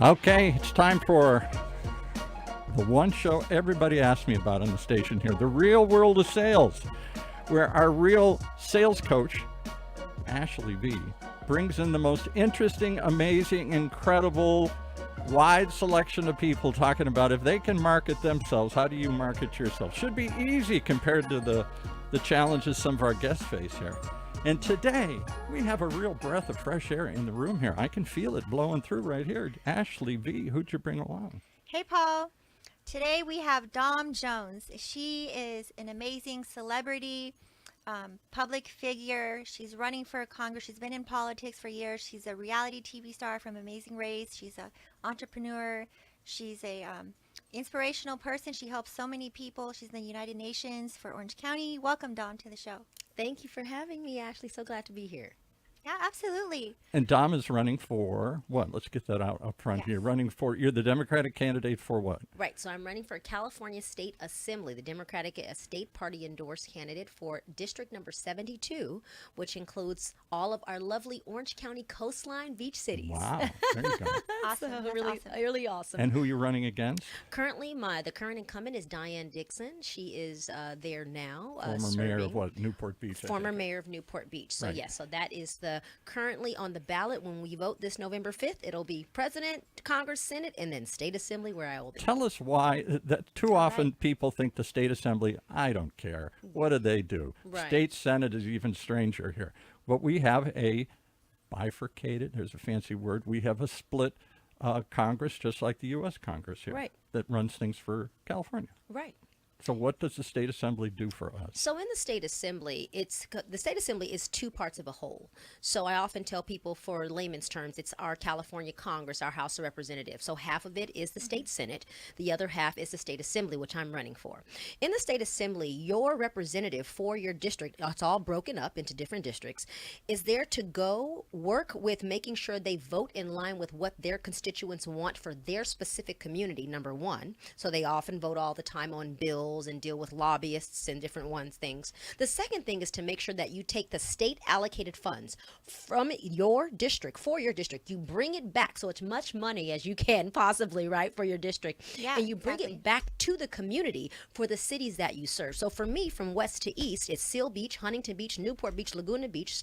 Okay, it's time for the one show everybody asks me about on the station here, the real world of sales, where our real sales coach, Ashley V, brings in the most interesting, amazing, incredible, wide selection of people talking about if they can market themselves, how do you market yourself? Should be easy compared to the challenges some of our guests face here. And today, we have a real breath of fresh air in the room here. I can feel it blowing through right here. Ashley V, who'd you bring along? Hey, Paul. Today we have Dom Jones. She is an amazing celebrity, public figure. She's running for Congress. She's been in politics for years. She's a reality TV star from Amazing Race. She's an entrepreneur. She's a inspirational person. She helps so many people. She's in the United Nations for Orange County. Welcome, Dom, to the show. Thank you for having me, Ashley. So glad to be here. Yeah, absolutely. And Dom is running for what? Let's get that out up front Yes. here. You're the Democratic candidate for what? Right, so I'm running for California State Assembly, the Democratic State Party endorsed candidate for District number 72, which includes all of our lovely Orange County coastline beach cities. Wow, there you go. Awesome. So That's really, awesome. really awesome. And who you're running against? Currently, the current incumbent is Diane Dixon. She is there now. Former mayor of what? Newport Beach. I Former think. mayor of Newport Beach. So Right. yes, so that is the currently on the ballot when we vote this November 5th. It'll be President, Congress, Senate, and then State Assembly where I will be. Tell us why. That too often people think the state assembly, I don't care. What do they do? Right. State senate is even stranger here. But we have a bifurcated, there's a fancy word, we have a split Congress, just like the U.S. Congress here, Right. that runs things for California. Right. So what does the state assembly do for us? So in the state assembly, the state assembly is two parts of a whole. So I often tell people, for layman's terms, it's our California Congress, our House of Representatives. So half of it is the state Senate, the other half is the state assembly, which I'm running for. In the state assembly, your representative for your district, it's all broken up into different districts, is there to go work with making sure they vote in line with what their constituents want for their specific community, number one. So they often vote all the time on bills and deal with lobbyists and different things. The second thing is to make sure that you take the state allocated funds from your district, for your district, you bring it back, so it's much money as you can possibly, right, for your district, Yeah, and you bring exactly. it back to the community for the cities that you serve. So for me, from west to east, it's Seal Beach, Huntington Beach, Newport Beach, Laguna Beach,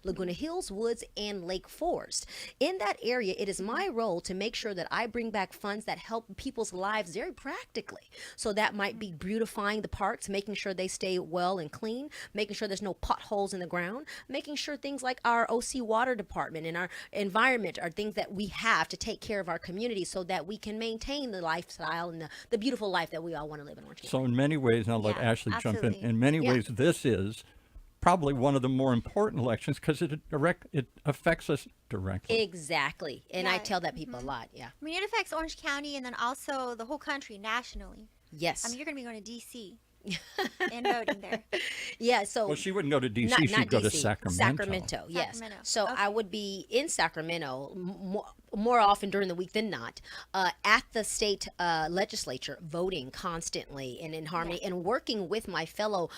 Laguna Hills, Woods, and Lake Forest. In that area, it is my role to make sure that I bring back funds that help people's lives very practically. So that might be beautifying the parks, making sure they stay well and clean, making sure there's no potholes in the ground, making sure things like our OC water department and our environment are things that we have to take care of our community so that we can maintain the lifestyle and the beautiful life that we all want to live in Orange County. So in many ways, and I'll let Yeah, Ashley jump in, absolutely. in many Yeah. ways this is probably one of the more important elections because it affects us directly. Exactly. And I Yeah, tell that people a lot. Yeah. I mean, it affects Orange County and then also the whole country nationally. Yes. I mean, you're going to be going to D.C. and voting there. Yeah. So Well, she wouldn't go to D.C., not she'd go to DC, Sacramento. Sacramento, yes. Sacramento, So okay. I would be in Sacramento more often during the week than not, at the state legislature, voting constantly and in harmony, and working with my fellow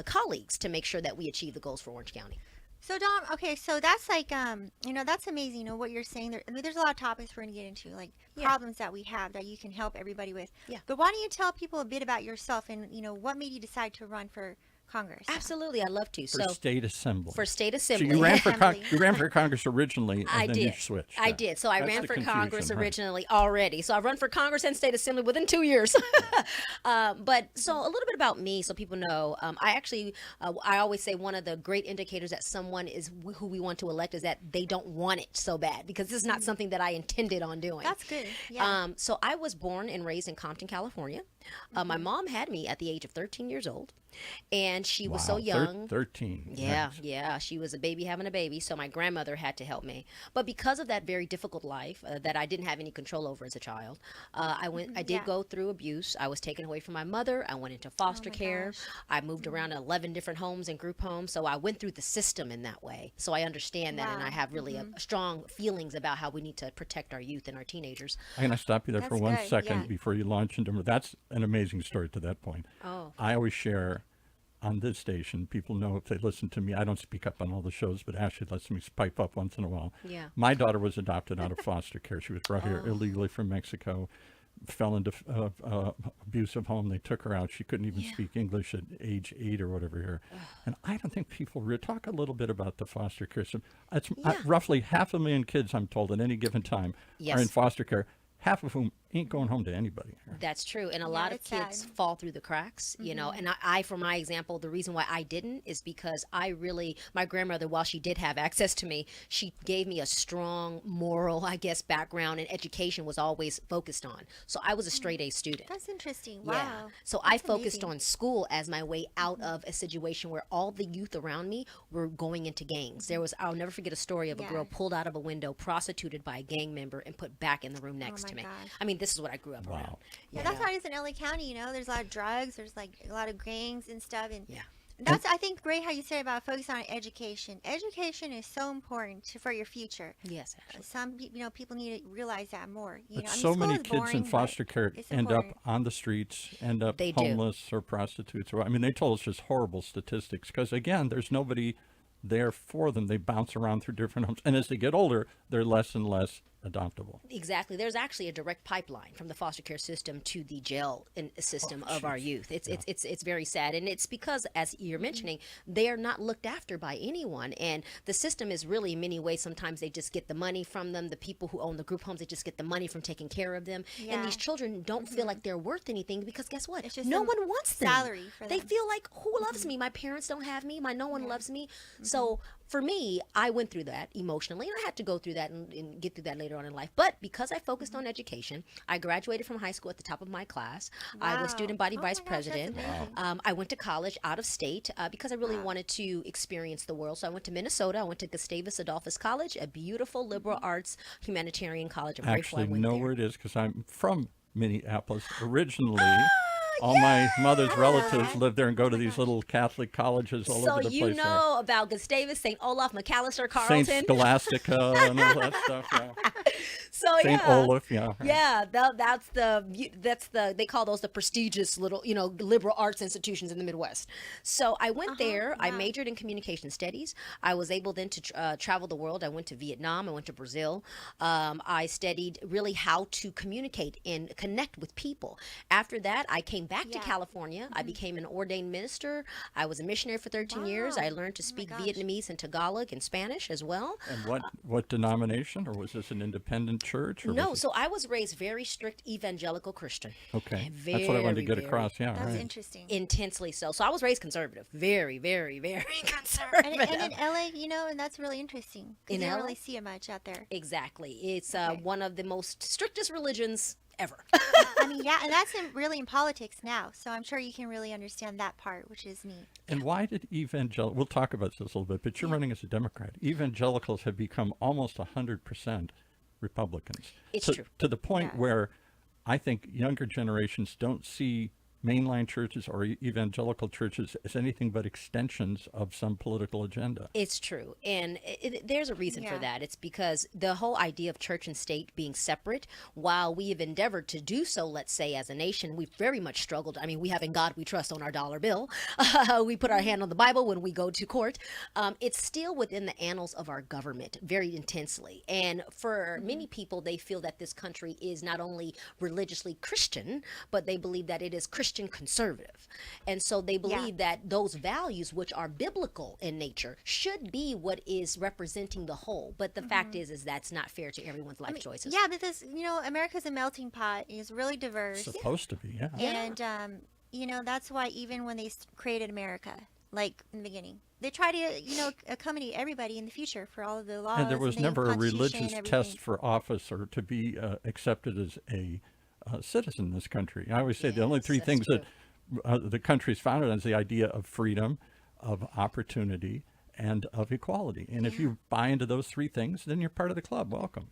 colleagues to make sure that we achieve the goals for Orange County. So Dom, okay, so that's like, that's amazing. What you're saying there. I mean, there's a lot of topics we're gonna get into, like Yeah. problems that we have that you can help everybody with. Yeah. But why don't you tell people a bit about yourself and what made you decide to run for Congress? Absolutely, I'd love to. For So state assembly. for state So assembly, you ran for Assembly. you ran for Congress originally, and I then did. you switched. I Yeah. did. So I That's ran the for confusion, Congress right. originally already. So I run for Congress and state assembly within 2 years. But so a little bit about me, so people know. I always say one of the great indicators that someone is who we want to elect is that they don't want it so bad, because this is not something that I intended on doing. That's good. Yeah. So I was born and raised in Compton, California. My mom had me at the age of 13 years old, and she was so Wow, young. 13. Yeah, Nice. yeah. She was a baby having a baby, so my grandmother had to help me. But because of that very difficult life that I didn't have any control over as a child, I did Yeah. go through abuse. I was taken away from my mother. I went into foster my care. gosh. I moved around 11 different homes and group homes, so I went through the system in that way. So I understand that, and Wow. I have really strong feelings about how we need to protect our youth and our teenagers. I'm going to stop you there for That's 1 second good, yeah. before you launch into. That's an amazing story to that point. Oh. I always share on this station, people know if they listen to me, I don't speak up on all the shows, but Ashley lets me pipe up once in a while. Yeah. My daughter was adopted out of foster care. She was brought here illegally from Mexico, fell into abusive home. They took her out. She couldn't even speak English at age 8 or whatever here. And I don't think people talk a little bit about the foster care system. It's roughly 500,000 kids, I'm told, at any given time are in foster care, half of whom ain't going home to anybody here. That's true. And a lot of kids fall through the cracks, you know. And I, for my example, the reason why I didn't is because my grandmother, while she did have access to me, she gave me a strong moral, I guess, background, and education was always focused on. So I was a straight A student. That's interesting. Wow. Yeah. So I focused on school as my way out of a situation where all the youth around me were going into gangs. I'll never forget a story of a girl pulled out of a window, prostituted by a gang member, and put back in the room next to me. Gosh. I mean, this is what I grew up around. Yeah, that's how it is in LA County. You know, there's a lot of drugs. There's like a lot of gangs and stuff. And Yeah. that's, I think, great how you said about focusing on education. Education is so important for your future. Yes, actually. Some people need to realize that more. You But know, I mean, so school many is kids in boring, foster but care it's end up important. on the streets, end up They do. homeless or prostitutes. I mean, they told us just horrible statistics because, again, there's nobody there for them. They bounce around through different homes. And as they get older, they're less and less adoptable. Exactly. There's actually a direct pipeline from the foster care system to the jail system of our youth. It's very sad, and it's because, as you're mentioning, they are not looked after by anyone, and the system is really, in many ways, sometimes they just get the money from them. The people who own the group homes, they just get the money from taking care of them, and these children don't feel like they're worth anything because guess what? It's just No some one wants them. salary for They them. feel like, who loves me? My parents don't have me. No one loves me. So for me, I went through that emotionally, and I had to go through that and get through that later on in life. But because I focused on education, I graduated from high school at the top of my class. I was Wow. student body Oh my vice gosh, that's president. amazing. I went to college out of state because I really wanted to experience the world. So I went to Minnesota. I went to Gustavus Adolphus College, a beautiful liberal arts humanitarian college. I'm grateful I Actually, went know there. where it is because I'm from Minneapolis originally. All my mother's relatives live there and go to these little Catholic colleges all So over the you place. know about Gustavus, St. Olaf, McAllister, Saint Carlton. Scholastica and all that stuff. Yeah. So Saint yeah. Olaf, yeah. Yeah, that's the they call those the prestigious little liberal arts institutions in the Midwest. So I went there. I majored in communication studies. I was able then to travel the world. I went to Vietnam. I went to Brazil. I studied really how to communicate and connect with people. After that, I came back to California. I became an ordained minister. I was a missionary for 13 years. I learned to speak Vietnamese and Tagalog and Spanish as well. And what denomination, or was this an independent church? Or No, was so I was raised very strict evangelical Christian. okay, that's what I wanted to get Very, across. Yeah, That's right. interesting. Intensely so. So I was raised conservative. Very, very, very conservative. And in LA, and that's really interesting. 'Cause In you don't LA? really see it much out there. Exactly. It's one of the most strictest religions ever. I mean, yeah, and that's really in politics now. So I'm sure you can really understand that part, which is neat. And why did we'll talk about this a little bit, but you're running as a Democrat. Evangelicals have become almost 100% Republicans. It's So- true. To the point where I think younger generations don't see mainline churches or evangelical churches as anything but extensions of some political agenda. It's true. And there's a reason for that. It's because the whole idea of church and state being separate, while we have endeavored to do so, let's say, as a nation, we've very much struggled. I mean, we have in God we trust on our dollar bill. We put our hand on the Bible when we go to court. It's still within the annals of our government very intensely. And for many people, they feel that this country is not only religiously Christian, but they believe that it is Christian conservative. And so they believe that those values, which are biblical in nature, should be what is representing the whole. But the fact is that's not fair to everyone's life choices. Yeah, because America's a melting pot. It's really diverse, Supposed to be, yeah. and that's why even when they created America, like in the beginning, they try to accommodate everybody in the future for all of the laws. And there was the never a Constitution and religious everything. test for office or to be accepted as a citizen in this country. I always say the only three that's things that the country's founded on is the idea of freedom, of opportunity, and of equality. And if you buy into those three things, then you're part of the club. Welcome.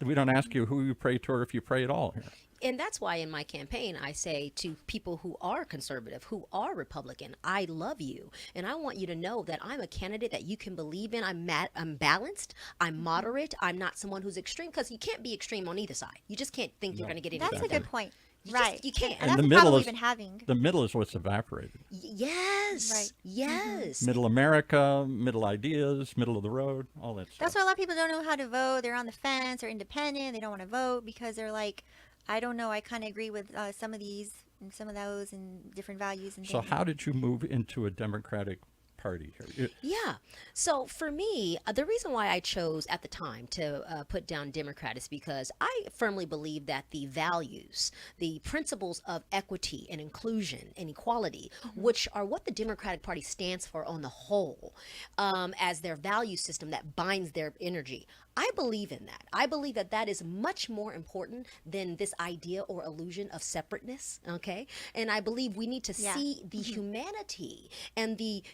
We don't ask you who you pray to or if you pray at all here. And that's why in my campaign, I say to people who are conservative, who are Republican, I love you. And I want you to know that I'm a candidate that you can believe in. I'm balanced. I'm moderate. I'm not someone who's extreme, because you can't be extreme on either side. You just can't think you're going to get anything That's a done. good point. Right. You can't. And And that's the the middle problem is we've been having. the middle is what's evaporated. Yes. Right. Yes. Middle America, middle ideas, middle of the road, all that That's stuff. why a lot of people don't know how to vote. They're on the fence or independent. They don't want to vote because they're like, I don't know. I kind of agree with some of these and some of those and different values and So things. how did you move into a Democratic Party here? Yeah. So for me, the reason why I chose at the time to put down Democrat is because I firmly believe that the values, the principles of equity and inclusion and equality, which are what the Democratic Party stands for on the whole, as their value system that binds their energy. I believe in that. I believe that that is much more important than this idea or illusion of separateness. Okay, and I believe we need to Yeah. see the humanity and the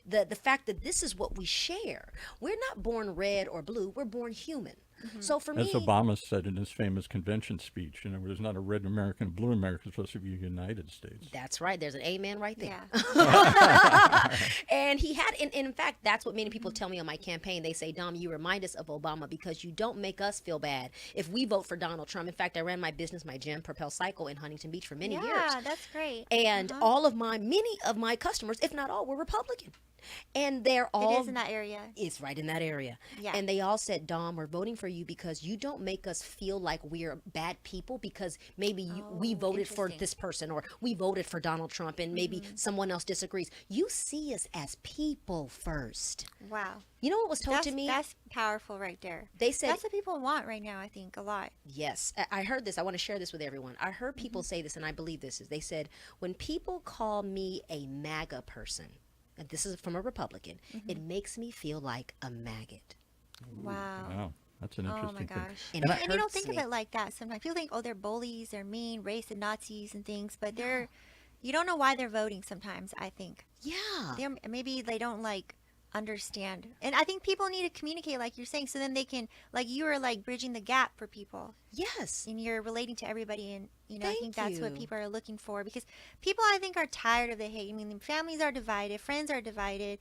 fact that this is what we share. We're not born red or blue. We're born human. So for As me, Obama said in his famous convention speech, there's not a red America and a blue America, it's supposed to be a United States. that's right. There's an amen right there. Yeah. And he had, and in fact, that's what many people tell me on my campaign. They say, Dom, you remind us of Obama because you don't make us feel bad if we vote for Donald Trump. In fact, I ran my business, my gym, Propel Cycle in Huntington Beach for many years. Yeah, that's great. And many of my customers, if not all, were Republican. And they're all It is in that area. It's right in that area. Yeah. And they all said, Dom, we're voting for you because you don't make us feel like we're bad people because maybe we voted for interesting. this person or we voted for Donald Trump and maybe someone else disagrees. You see us as people first. Wow. You know what was told That's, to me? that's powerful right there. They said, That's what people want right now, I think, a lot. yes, I heard this. I want to share this with everyone. I heard people say this, and I believe this is. They said, when people call me a MAGA person, and this is from a Republican, it makes me feel like a maggot. Wow. Wow, that's an Oh interesting my thing. gosh. And And, it you don't hurts think me. of it like that sometimes. People think, oh, they're bullies, they're mean, racist, and Nazis and things, but you don't know why they're voting sometimes, I think. Yeah. Maybe they don't understand. And I think people need to communicate like you're saying so then they can, like you are bridging the gap for people Yes. and you're relating to everybody and I Thank think that's what you. people are looking for because people I think are tired of the hate. I mean, families are divided, friends are divided,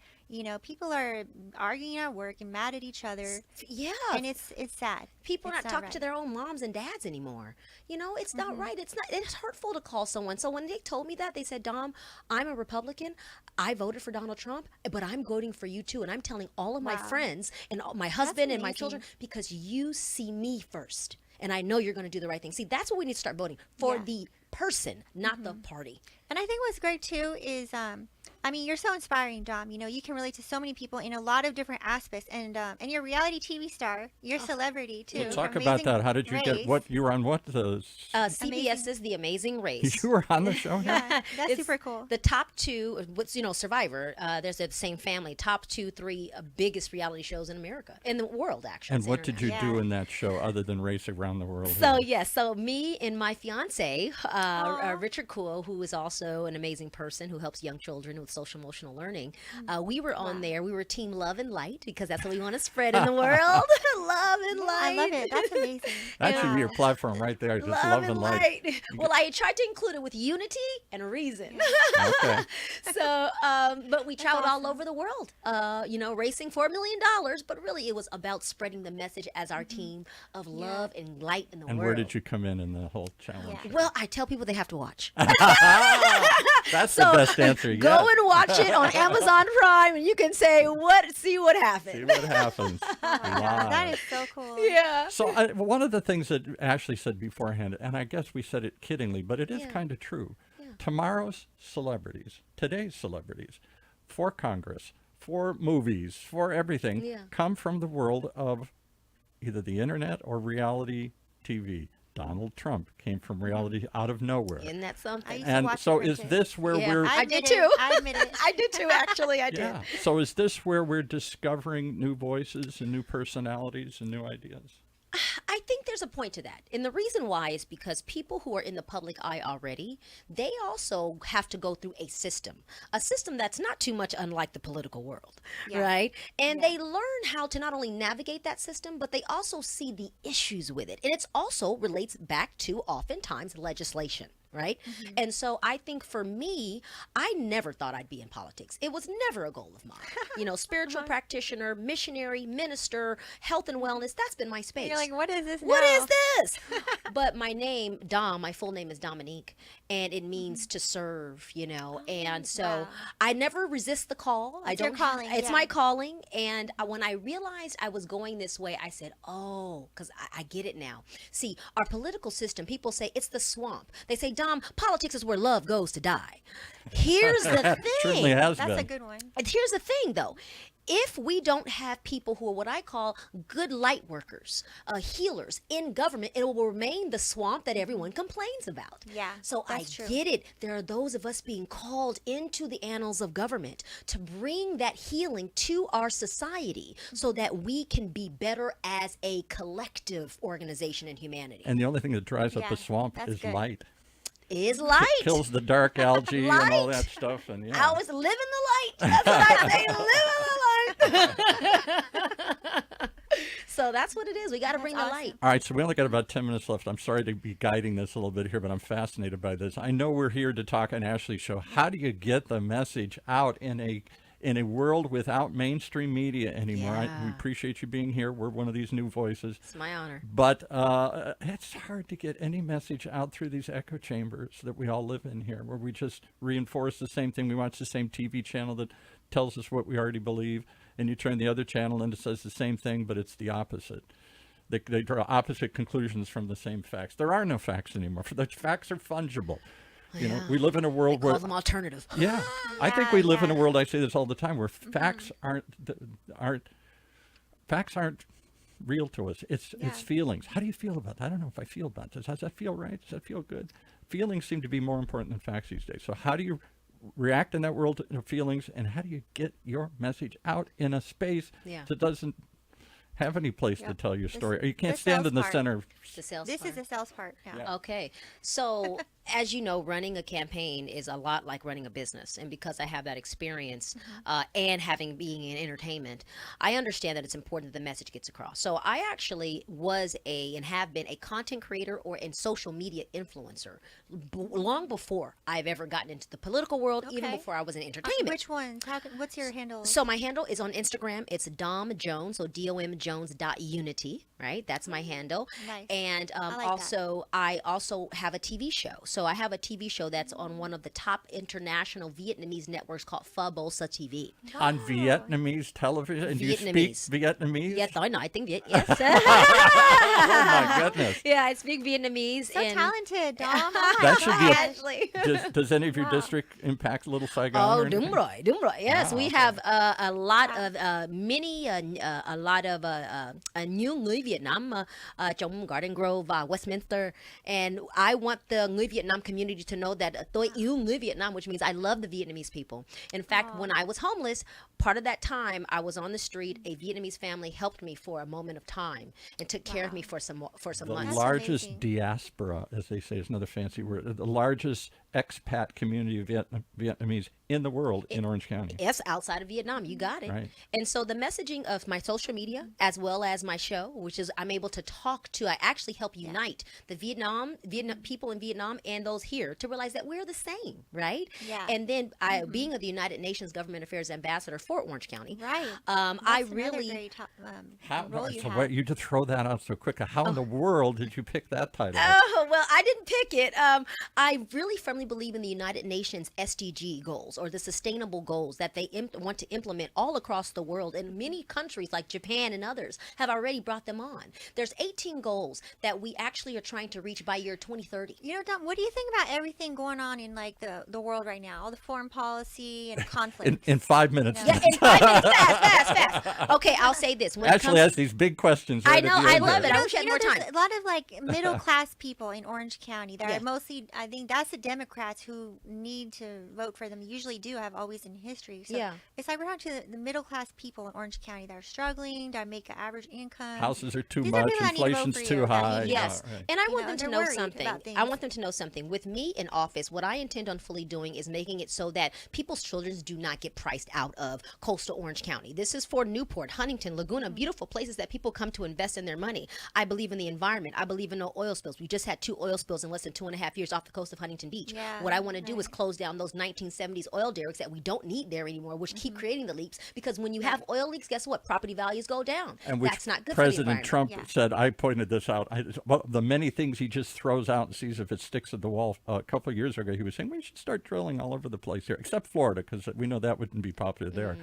people are arguing at work and mad at each other Yeah. and it's sad. People are It's not talking right. to their own moms and dads anymore. It's not right. It's hurtful to call someone. So when they told me that, they said, Dom, I'm a Republican. I voted for Donald Trump, but I'm voting for you too. And I'm telling all of my Wow. friends and all, my husband and my amazing. children because you see me first. And I know you're going to do the right thing. See, that's what we need to start voting for Yeah. the person, not the party. And I think what's great too is, you're so inspiring, Dom. You can relate to so many people in a lot of different aspects, and you're a reality TV star. You're a celebrity too. Well, talk about that. How did you get Race. you were on what? CBS's The Amazing Race. You were on the show here? Yeah, that's It's super cool. The top two, Survivor. There's the same family. Top 2, 3 biggest reality shows in America, in the world, actually. And It's what did you international. do in that show other than race around the world? So here? yes, so me and my fiance, Richard Kuo, who is also an amazing person who helps young children with social emotional learning. We were on there. We were Team Love and Light because that's what we want to spread in the world. Love and light. I love it. That's amazing. That should be your platform right there. Just love and light. Well, I tried to include it with unity and reason. Okay. So, but we traveled all awesome. over the world, racing $4 million, but really it was about spreading the message as our team of love and light in the And world. where did you come in the whole challenge? Yeah. Well, I tell people they have to watch. That's the best answer you Go get. and watch it on Amazon Prime, and you can see what See happened. what happens. Oh my gosh, Live. that is so cool. Yeah. So one of the things that Ashley said beforehand, and I guess we said it kiddingly, but it is Yeah. kind of true. Yeah. Tomorrow's celebrities, today's celebrities, for Congress, for movies, for everything, Yeah. come from the world of either the internet or reality TV. Donald Trump came from reality out of nowhere. Isn't that I something? used to And watch so it for is kids. this where Yeah. we're I did admit too. it. I admit it. I did too, actually. I did. yeah. So is this where we're discovering new voices and new personalities and new ideas? I think there's a point to that. And the reason why is because people who are in the public eye already, they also have to go through a system that's not too much unlike the political world, Yeah. right? And Yeah. they learn how to not only navigate that system, but they also see the issues with it. And it's also relates back to oftentimes legislation. right? And so I think for me, I never thought I'd be in politics. It was never a goal of mine. You know, spiritual practitioner, missionary, minister, health and wellness, that's been my space. You're like, what is this What now? is this? But my name, Dom, my full name is Dominique, and it means to serve, you know. And so Wow. I never resist the call. It's your calling, It's yeah. my calling. And when I realized I was going this way, I said, oh, because I get it now. See, our political system, people say it's the swamp. They say, Dom, politics is where love goes to die. Here's the Certainly thing. has That's been. a good one. And here's the thing, though. If we don't have people who are what I call good light workers, healers in government, it will remain the swamp that everyone complains about. Yeah, So that's I true. get it. There are those of us being called into the annals of government to bring that healing to our society so that we can be better as a collective organization in humanity. And the only thing that dries up Yeah, the swamp that's is good. light. Is light. Kills the dark algae and all Light. that stuff. And I yeah. always live in the light. That's what I say. Live in the light. So that's what it is. We got to bring the awesome. light. All right, so we only got about 10 minutes left. I'm sorry to be guiding this a little bit here, but I'm fascinated by this. I know we're here to talk on Ashley's show. How do you get the message out in a world without mainstream media anymore? We Yeah. appreciate you being here. We're one of these new voices. It's my honor. But it's hard to get any message out through these echo chambers that we all live in here, where we just reinforce the same thing. We watch the same TV channel that tells us what we already believe, and you turn the other channel and it says the same thing, but it's the opposite. They draw opposite conclusions from the same facts. There are no facts anymore. The facts are fungible. You know, we live in a world Call where them alternative. yeah, I think we live in a yeah. world. I say this all the time, where facts aren't real to us. It's Yeah. feelings. How do you feel about that? I don't know if I feel about this. Does that feel right? Does that feel good? Feelings seem to be more important than facts these days. So how do you react in that world of feelings, and how do you get your message out in a space Yeah. that doesn't have any place to Yep. tell your The story? s- Or you can't the stand sales in the part. center. The sales This part. is the sales part. Yeah. Yeah. Okay. So, as you know, running a campaign is a lot like running a business. And because I have that experience and having being in entertainment, I understand that it's important that the message gets across. So, I actually was and have been a content creator or a social media influencer long before I've ever gotten into the political world, even Okay. before I was in entertainment. Which ones? What's your handle? So my handle is on Instagram. It's Dom Jones, so domjones.unity, right? That's my handle. Nice. And like that. also, I also have a TV show. So I have a TV show that's on one of the top international Vietnamese networks called Fabosa TV. On Vietnamese television? And do you speak Vietnamese. Vietnamese? Yes, I know. I think yes. Oh my goodness. Yeah, I speak Vietnamese. So and talented, Dom. Oh That should be a- Ashley. Does any of your district impact Little Saigon? Oh, or anything? đúng rồi. Yes, Wow, we okay. have a lot of a lot of nhiều người Việt Nam trong Garden Grove, Westminster, and I want the người Việt Nam community to know that tôi yêu người Việt Nam, which means I love the Vietnamese people. In fact, when I was homeless, part of that time I was on the street. A Vietnamese family helped me for a moment of time and took care of me for some The months. That's largest amazing. diaspora, as they say, is another fancy word. The largest expat community of Vietnamese in the world in Orange County. Yes, outside of Vietnam, you got it. Right. And so the messaging of my social media, as well as my show, which is I'm able to talk to, I actually help unite the Vietnam people in Vietnam and those here to realize that we're the same, right? Yeah. And then being of the United Nations Government Affairs Ambassador for Orange County, Right. I That's another really. very top, How, role you so have. what, you just throw that out so quick. How in the world did you pick that title? Oh, well, I didn't pick it. I really firmly believe in the United Nations SDG goals, or the sustainable goals that they want to implement all across the world. And many countries like Japan and others have already brought them on. There's 18 goals that we actually are trying to reach by year 2030. You know, Dom, what do you think about everything going on in like the world right now? All the foreign policy and conflict. In 5 minutes. Yeah, in 5 minutes, fast. Okay, I'll say this. When it Ashley comes- has these big questions. I right know, at the I end love there. it. I wish I had more there's time. a lot of like middle class people in Orange County that Yeah. are mostly, I think that's the Democrats who need to vote for them. Usually do, have always in history. So Yeah. it's like we're down to the middle class people in Orange County that are struggling, that make an average income. Houses are too These are much. people that need to vote Inflation's for too you. high. Yes, Yeah, right. and I You want know, them to they're know worried something. about things. I want them to know something. With me in office, what I intend on fully doing is making it so that people's children do not get priced out of coastal Orange County. This is for Newport, Huntington, Laguna, beautiful places that people come to invest in their money. I believe in the environment. I believe in no oil spills. We just had 2 oil spills in less than 2.5 years off the coast of Huntington Beach. Yeah, what I want to do is close down those 1970s oil derricks that we don't need there anymore, which keep creating the leaks. Because when you have oil leaks, guess what? Property values go down. And which that's not good President for the Trump environment. said, I pointed this out, well, the many things he just throws out and sees if it sticks to the wall. A couple of years ago, he was saying we should start drilling all over the place here, except Florida, because we know that wouldn't be popular there.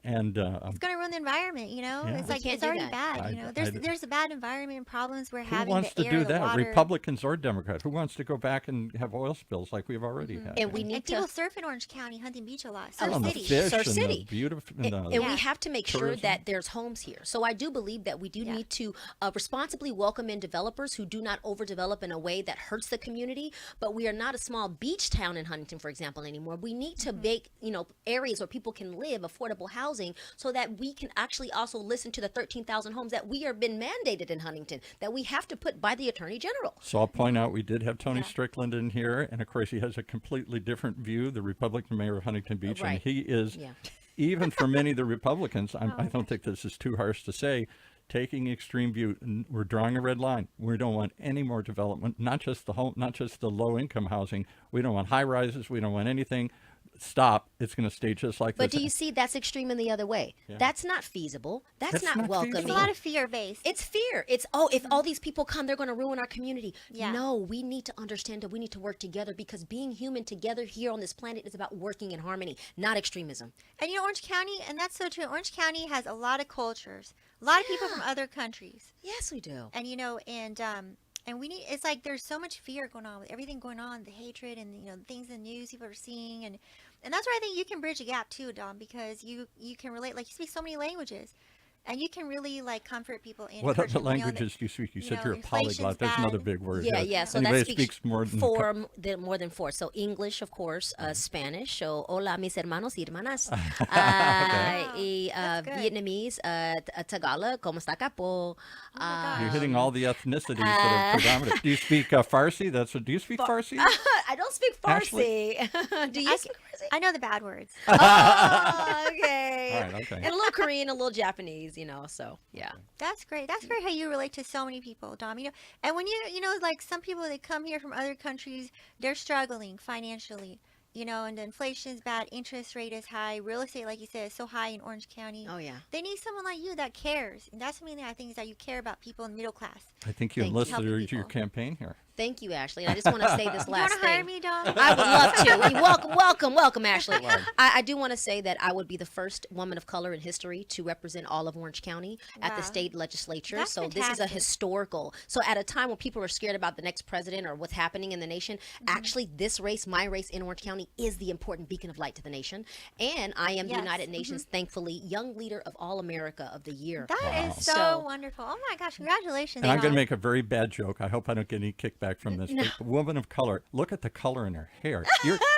And It's going to ruin the environment, you know? Yeah. It's We like, can't it's do already that. bad, you know? There's a bad environment problems we're who having, wants the to air, do the that? water. Republicans or Democrats? Who wants to go back and have oil spills like we've already had? And we need And to people surf in Orange County, Huntington Beach a lot. Surf and the City. fish Surf and City. the beautiful. And Yeah. we have to make sure tourism. that there's homes here. So I do believe that we do Yeah. need to responsibly welcome in developers who do not overdevelop in a way that hurts the community. But we are not a small beach town in Huntington, for example, anymore. We need to make, areas where people can live, affordable housing, so that we can actually also listen to the 13,000 homes that we are been mandated in Huntington that we have to put by the Attorney General. So I'll point out we did have Tony Yeah. Strickland in here, and of course he has a completely different view, the Republican mayor of Huntington Beach, Right. and he is, Yeah. even for many of the Republicans, I don't think this is too harsh to say, taking extreme view. We're drawing a red line. We don't want any more development, not just the low income housing. We don't want high rises. We don't want anything. Stop. It's going to stay just like But this. do you see that's extreme in the other way? Yeah. That's not feasible. That's not not welcoming. feasible. It's a lot of fear-based. It's fear. It's, if all these people come, they're going to ruin our community. Yeah. No, we need to understand that we need to work together, because being human together here on this planet is about working in harmony, not extremism. And Orange County, and that's so true. Orange County has a lot of cultures, a lot of people from other countries, Yes, we do. and and we need. It's like there's so much fear going on with everything going on, the hatred and the things in the news people are seeing, and that's where I think you can bridge a gap too, Dom, because you can relate. Like, you speak so many languages, and you can really like comfort people. In What other person, languages do you speak? You said you're a inflation's polyglot. There's another bad. big word. Yeah, here. yeah. So Anybody that speaks more than more than 4. So English, of course, Spanish. So hola, mis hermanos y hermanas. Y That's good. Vietnamese, Tagalog, como está capo. gosh. You're hitting all the ethnicities that are predominant. Do you speak Farsi? Do you speak Farsi? I don't speak Ashley? Farsi. Do you speak Farsi? I know the bad words. Oh, okay. All right, okay. And a little Korean, a little Japanese, so yeah. That's great. That's great how you relate to so many people, Dom. And when like some people, they come here from other countries, they're struggling financially, and the inflation's bad, interest rate is high, real estate, like you said, is so high in Orange County. Oh, yeah. They need someone like you that cares. And that's something that I think is that you care about people in the middle class. I think you Thank you. enlisted Helping her to your people. campaign here. Thank you, Ashley. And I just want to say this You want last to hire thing. me, Dom? I would love to. Welcome, Ashley. I do want to say that I would be the first woman of color in history to represent all of Orange County at the Wow. state legislature. That's so this is a fantastic. historical. So at a time when people are scared about the next president or what's happening in the nation, actually this race, my race in Orange County, is the important beacon of light to the nation. And I am the Yes. United Nations, thankfully, Young Leader of All America of the Year. That is so, So- wonderful. Oh my gosh, congratulations. And I'm going Dom. to make a very bad joke. I hope I don't get any kickback from this. But the woman of color, look at the color in her hair.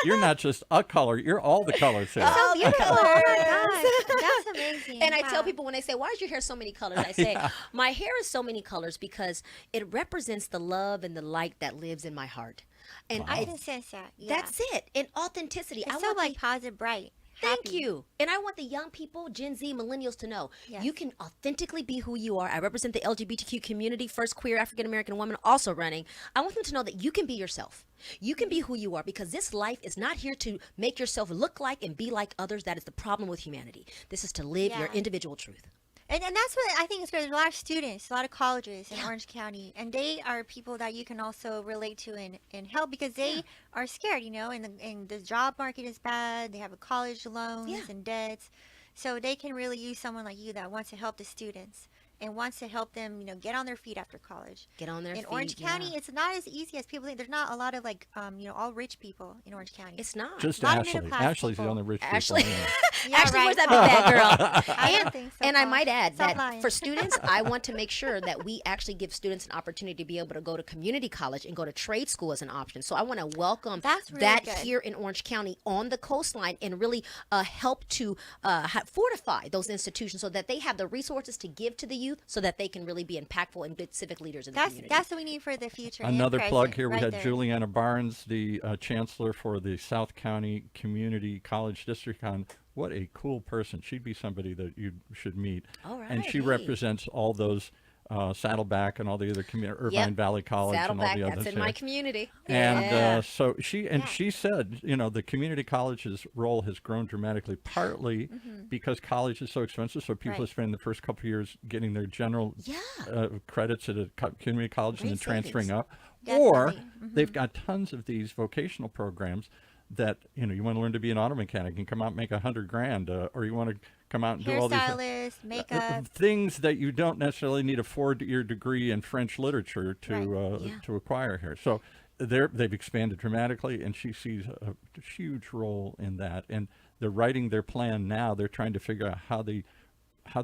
You're not just a color, you're all the colors here. So beautiful. Oh my gosh. That's amazing. And I tell Wow. people when they say, why is your hair so many colors? I say, my hair is so many colors because it represents the love and the light that lives in my heart. And I I, can sense that. Yeah. that's it. And authenticity. It's I so want like the, positive, bright. Thank happy. you. And I want the young people, Gen Z, millennials, to know Yes. you can authentically be who you are. I represent the LGBTQ community, first queer African American woman also running. I want them to know that you can be yourself. You can be who you are, because this life is not here to make yourself look like and be like others. That is the problem with humanity. This is to live your Yeah. individual truth. And that's what I think is great. There's a lot of students, a lot of colleges in Orange County, and they are people that you can also relate to and help, because they are scared, and the job market is bad. They have a college loans Yeah. and debts. So they can really use someone like you that wants to help the students and wants to help them, get on their feet after college. Get on their In feet. Orange County, yeah. it's not as easy as people think. There's not a lot of all rich people in Orange County. It's not. Just lot of Ashley. middle-class Ashley's the people. only rich Ashley. people. Yeah, Ashley, right, where's that Paul. big bad girl? I don't and think so, and I Paul. might add Stop that lying. for students, I want to make sure that we actually give students an opportunity to be able to go to community college and go to trade school as an option. So I want to welcome That's really that good. here in Orange County on the coastline, and really help to fortify those institutions so that they have the resources to give to the youth, youth so that they can really be impactful and good civic leaders in the That's community. that's what we need for the future. and Another plug present, here. We right had there. Juliana Barnes, the chancellor for the South County Community College District. What a cool person. She'd be somebody that you should meet. All right, And she hey. represents all those Saddleback and all the other Irvine Yep. Valley College and all Saddleback, the others. that's in there. my community. And Yeah. so she said, the community college's role has grown dramatically, partly because college is so expensive. So people Right. are spending the first couple of years getting their general Yeah. credits at a community college and then Great transferring savings. up. Or Definitely. they've got tons of these vocational programs that, you want to learn to be an auto mechanic and come out and make $100,000, or you want to come out and do all these Hairstylist, makeup. things that you don't necessarily need a 4-year degree in French literature to Right. Yeah. to acquire here. So they've expanded dramatically, and she sees a huge role in that. And they're writing their plan now. They're trying to figure out how they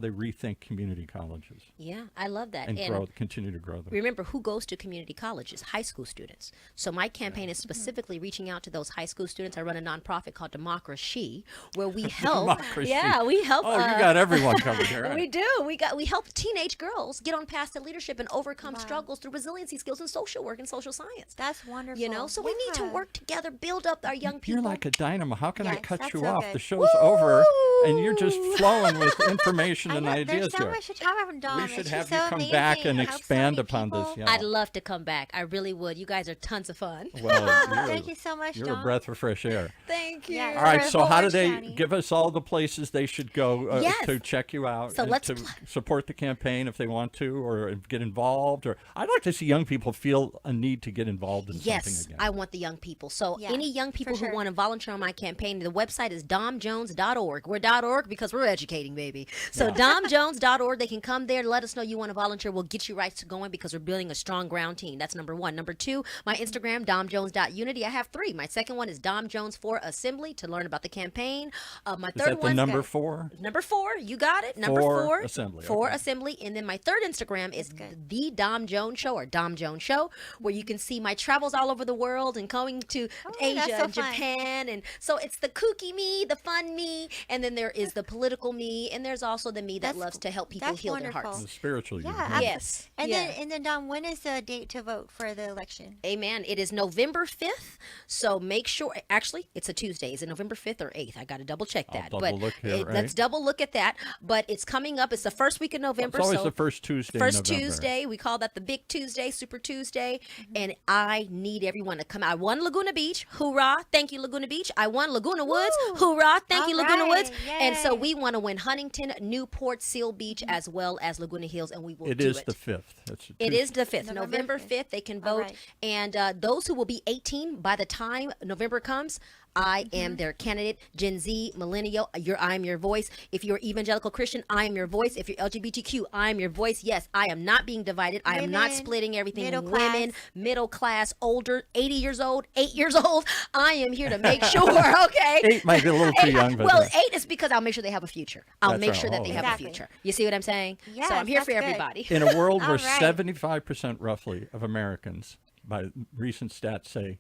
rethink community colleges Yeah, I love that. and continue to grow them. Remember, who goes to community colleges? High school students. So my campaign is specifically reaching out to those high school students. I run a nonprofit called Democracy, where we help. Democracy. Yeah, we help. Oh, you got everyone covered here. We Right? do. We help teenage girls get on past to leadership and overcome Wow. struggles through resiliency skills in social work and social science. That's wonderful. So we need to Yeah. work together, build up our young people. You're like a dynamo. How can I Yes, cut that's you so off? good. The show's over, and you're just flowing with information I and know, ideas there's so here. much to talk about, Dom. We It's should just have so you come back amazing. and Help so expand many upon this. people. Yeah. I'd love to come back. I really would. You guys are tons of fun. Well, Thank you so much, You're Dom. a breath of fresh air. Thank you. Yeah. All right, For so how do Orange they County. give us all the places they should go Yes. to check you out So and let's to pl- support the campaign if they want to, or get involved? Or I'd like to see young people feel a need to get involved in something Yes, again. I want the young people. So Yeah, any young for people sure. who want to volunteer on my campaign, the website is domjones.org. We're .org because we're educating, baby. So domjones.org, they can come there, let us know you want to volunteer. We'll get you right to going because we're building a strong ground team. That's number one. Number two, my Instagram, domjones.unity. I have 3. My second one is domjones4assembly to learn about the campaign. My Is third that the one, number good. 4? Number 4, you got it. Number For 4, assembly, For okay. assembly. And then my third Instagram is good. the Dom Jones Show, or Dom Jones Show, where you can see my travels all over the world and going to that's Asia so and fun. Japan. And so it's the kooky me, the fun me, and then there is the political me, and there's also the me that That's- loves to help people that's heal wonderful. their hearts. The spiritual you. Yeah, huh? absolutely. Yes. And Yeah. then Dom, when is the date to vote for the election? Amen. It is November 5th. So make sure, actually, it's a Tuesday. Is it November 5th or 8th? I got to double check I'll that. double look here, right? Let's double look at that. But it's coming up. It's the first week of November. It's always so the first Tuesday. in First November. Tuesday, we call that the Big Tuesday, Super Tuesday, and I need everyone to come out. I won Laguna Beach, hoorah! Thank you, Laguna Beach. I won Laguna Woods, Woo! hoorah! Thank you, All Laguna right, Woods. And so yay. we want to win Huntington, Newport, Seal Beach, as well as Laguna Hills, and we will It do is it. the 5th. That's It is the 5th, November November 5th. 5th. They can All vote. right. And those who will be 18 by the time November comes, I am their candidate. Gen Z, millennial, I'm your voice. If you're evangelical Christian, I am your voice. If you're LGBTQ, I am your voice. Yes, I am not being divided. I am not Women, splitting everything. middle Women, class. middle class, older, 80 years old, 8 years old. I am here to make sure, okay? 8 might be a little too young, but Well, 8 is because I'll make sure they have a future. I'll That's make right. sure that they Oh, have Exactly. a future. You see what I'm saying? So Yes, I'm here for that's good. everybody. in a world where All right. 75% roughly of Americans, by recent stats, say,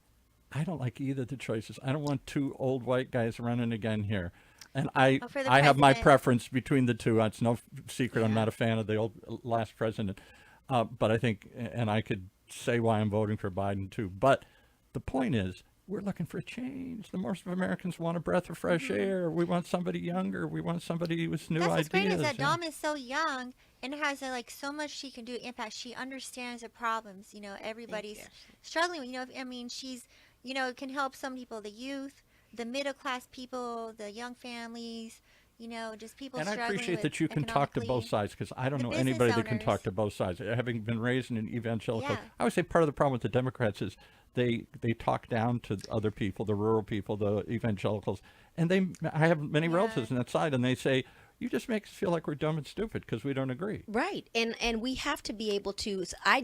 I don't like either of the choices. I don't want 2 old white guys running again here. And I Oh, for the have my president. preference between the two. It's no secret I'm not a fan of the last president. But I think, and I could say why I'm voting for Biden too. But the point is, we're looking for a change. The most of Americans want a breath of fresh air. We want somebody younger. We want somebody with new That's what's ideas. great is that yeah. Dom is so young and has like so much she can do. In fact, she understands the problems. Everybody's you. struggling. I mean, she's can help some people, the youth, the middle class people, the young families. Just people. And I struggling appreciate with that you can talk to both economically. sides, because I don't The know business anybody that can owners. talk to both sides. Having been raised in an evangelical, Yeah. I would say part of the problem with the Democrats is they talk down to other people, the rural people, the evangelicals, and I have many relatives on that side, and they say, you just make us feel like we're dumb and stupid because we don't agree. Right, and we have to be able to. So I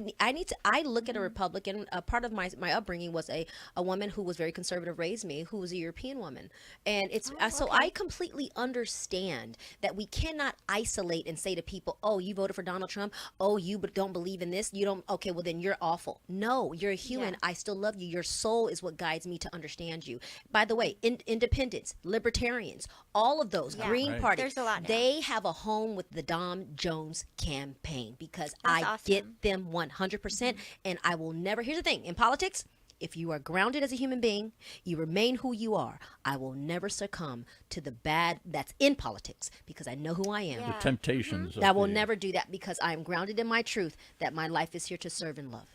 look at a Republican. Part of my upbringing was a woman who was very conservative, raised me, who was a European woman, and so I completely understand that we cannot isolate and say to people, oh, you voted for Donald Trump, oh, you don't believe in this, you don't. Okay, well then you're awful. No, you're a human. Yeah. I still love you. Your soul is what guides me to understand you. By the way, independents, libertarians, all of those, Yeah. Green Right. Party, There's a lot now. They have a home with the Dom Jones campaign because That's I awesome. get them 100%. And I will never, here's the thing in politics, if you are grounded as a human being, you remain who you are. I will never succumb to the bad that's in politics because I know who I am. Yeah. The temptations. I of will the- never do that because I am grounded in my truth that my life is here to serve and love.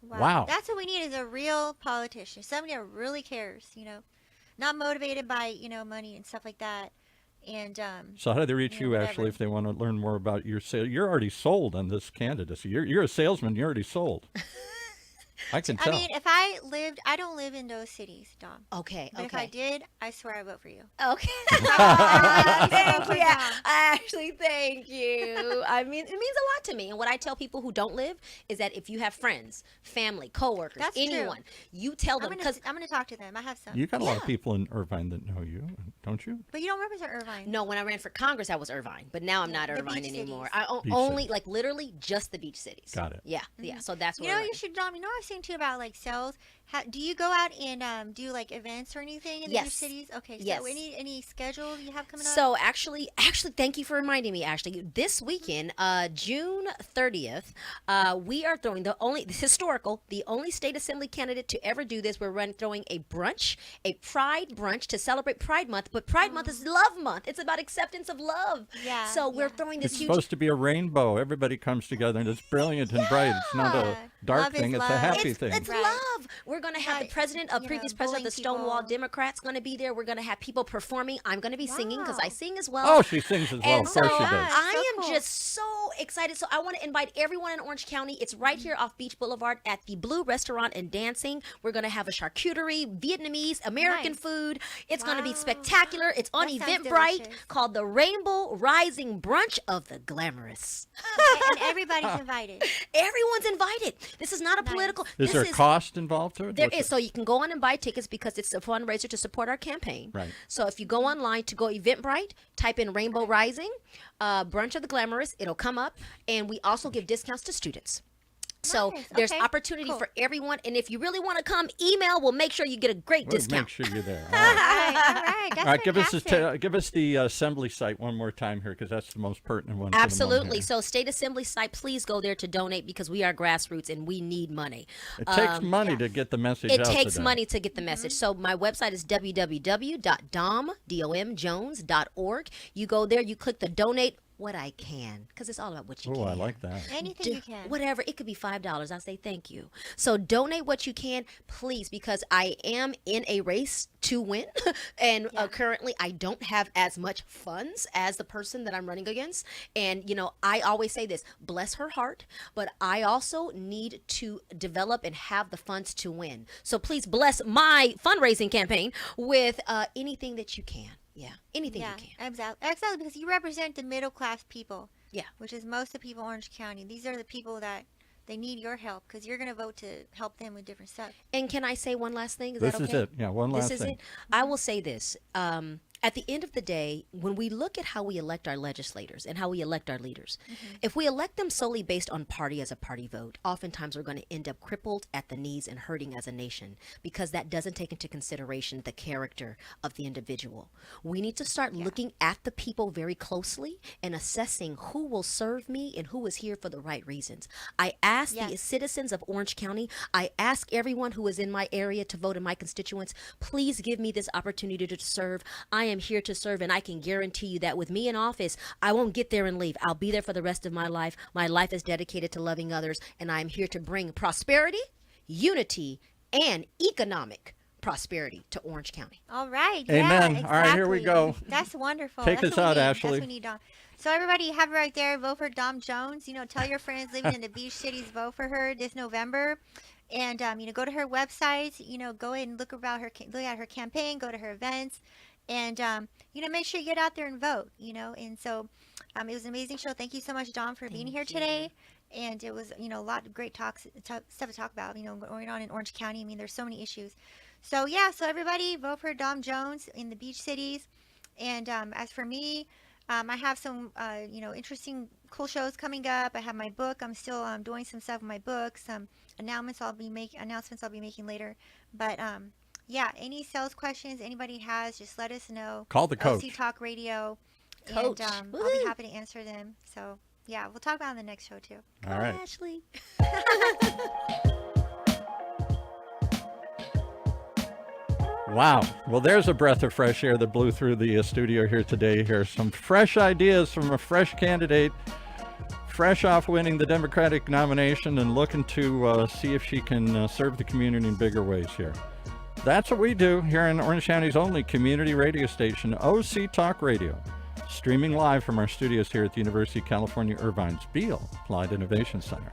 Wow. That's what we need is a real politician. Somebody that really cares, not motivated by, money and stuff like that. And So how do they reach you, whatever. Ashley, if they want to learn more about your sale? You're already sold on this candidacy. You're a salesman. You're already sold. I can I tell. mean, I don't live in those cities, Dom. Okay, But if I did, I swear I vote for you. Okay. I Thank vote you. for Dom. Ashley, thank you. I mean, it means a lot to me. And what I tell people who don't live is that if you have friends, family, coworkers, That's true. anyone, you tell them I'm gonna talk to them. I have some. You got a lot of Yeah. people in Irvine that know you, don't you? But you don't represent Irvine. no, when I ran for Congress, I was Irvine, but now I'm not the Irvine beach anymore. cities. Beach Only cities. like literally just the beach cities. Got it. Yeah, yeah. So that's You where know, we're you at. should, Dom. You know, I was saying too about like sales. Do you go out and do like events or anything in the Yes. beach cities? Okay. So Yes. any schedule you have coming up? So actually, thank you for reminding me. Ashley, this weekend, June 30th, we are throwing the only state assembly candidate to ever do this. We're throwing a brunch, a Pride brunch to celebrate Pride Month. But Pride Month is Love Month. It's about acceptance of love. Yeah, So we're yeah. throwing this It's huge. supposed to be a rainbow. Everybody comes together and it's brilliant and bright. It's not a Yeah. dark Love is thing. It's a love. happy It's thing. Right. love. We're going to have the Not, president, previous president of the bullying Stonewall people. Democrats going to be there. We're going to have people performing. I'm going to be singing because I Wow. sing as well. Oh, she sings as well. And Of course so she does. I So am cool. just so excited. So I want to invite everyone in Orange County. It's right here off Beach Boulevard at the Blue Restaurant and Dancing. We're going to have a charcuterie, Vietnamese, American Nice. food. It's going to be Wow. spectacular. It's on That sounds Eventbrite delicious. called the Rainbow Rising Brunch of the Glamorous. And everybody's invited. Everyone's invited. This is not a Nice. political. Is this there a cost involved to it? There What's is. it? So you can go on and buy tickets because it's a fundraiser to support our campaign. Right. So if you go online to go Eventbrite, type in Rainbow Rising, Brunch of the Glamorous, it'll come up. And we also give discounts to students. So Nice. there's Okay. opportunity Cool. for everyone. And if you really want to come, email. We'll make sure you get a great We'll discount. make sure you're there. All right. That's All right, fantastic. give us the assembly site one more time here because that's the most pertinent one. for the moment Absolutely. here. So State Assembly site, please go there to donate because we are grassroots and we need money. It takes money to get the message It out takes today. money to get the message. So my website is www.domjones.org. You go there, you click the donate what I can because it's all about what you Oh, can. I like that. Anything you can. Whatever. It could be $5. I say thank you. So donate what you can, please, because I am in a race to win. And currently, I don't have as much funds as the person that I'm running against. And, I always say this, bless her heart, but I also need to develop and have the funds to win. So please bless my fundraising campaign with anything that you can. Yeah, anything Yeah, you can. exactly, because you represent the middle class people. Yeah. Which is most of the people in Orange County. These are the people that they need your help because you're going to vote to help them with different stuff. And can I say one last thing? Is This that is okay? it. Yeah, one last This is thing. it. I will say this. At the end of the day, when we look at how we elect our legislators and how we elect our leaders, if we elect them solely based on party as a party vote, oftentimes we're going to end up crippled at the knees and hurting as a nation because that doesn't take into consideration the character of the individual. We need to start looking at the people very closely and assessing who will serve me and who is here for the right reasons. I ask the Yes. citizens of Orange County, I ask everyone who is in my area to vote in my constituents, please give me this opportunity to serve. I am here to serve, and I can guarantee you that with me in office, I won't get there and leave. I'll be there for the rest of my life. My life is dedicated to loving others, and I am here to bring prosperity, unity, and economic prosperity to Orange County. All right. Amen. Yeah, All right, here we exactly. go. That's wonderful. Take That's us what we out, need. Ashley. That's what we need, Dom. So everybody, you have it right there. Vote for Dom Jones. Tell your friends living in the beach cities, vote for her this November. And go to her website. Go ahead and look at her campaign. Go to her events, and make sure you get out there and vote. And so it was an amazing show. Thank you so much, Dom, for being here today. And it was a lot of great stuff to talk about. Going on in Orange County. I mean, there's so many issues. So so everybody vote for Dom Jones in the beach cities. And as for me, I have some interesting, cool shows coming up. I have my book. I'm still doing some stuff with my book. Some announcements I'll be making later. But any sales questions anybody has, just let us know. Call the coach. OC Talk Radio. Coach. And I'll Woohoo. be happy to answer them. So, yeah, we'll talk about it on the next show, too. All right. Ashley. Wow. Well, there's a breath of fresh air that blew through the studio here today. Here's some fresh ideas from a fresh candidate, fresh off winning the Democratic nomination and looking to see if she can serve the community in bigger ways here. That's what we do here in Orange County's only community radio station, OC Talk Radio, streaming live from our studios here at the University of California, Irvine's Beale Applied Innovation Center.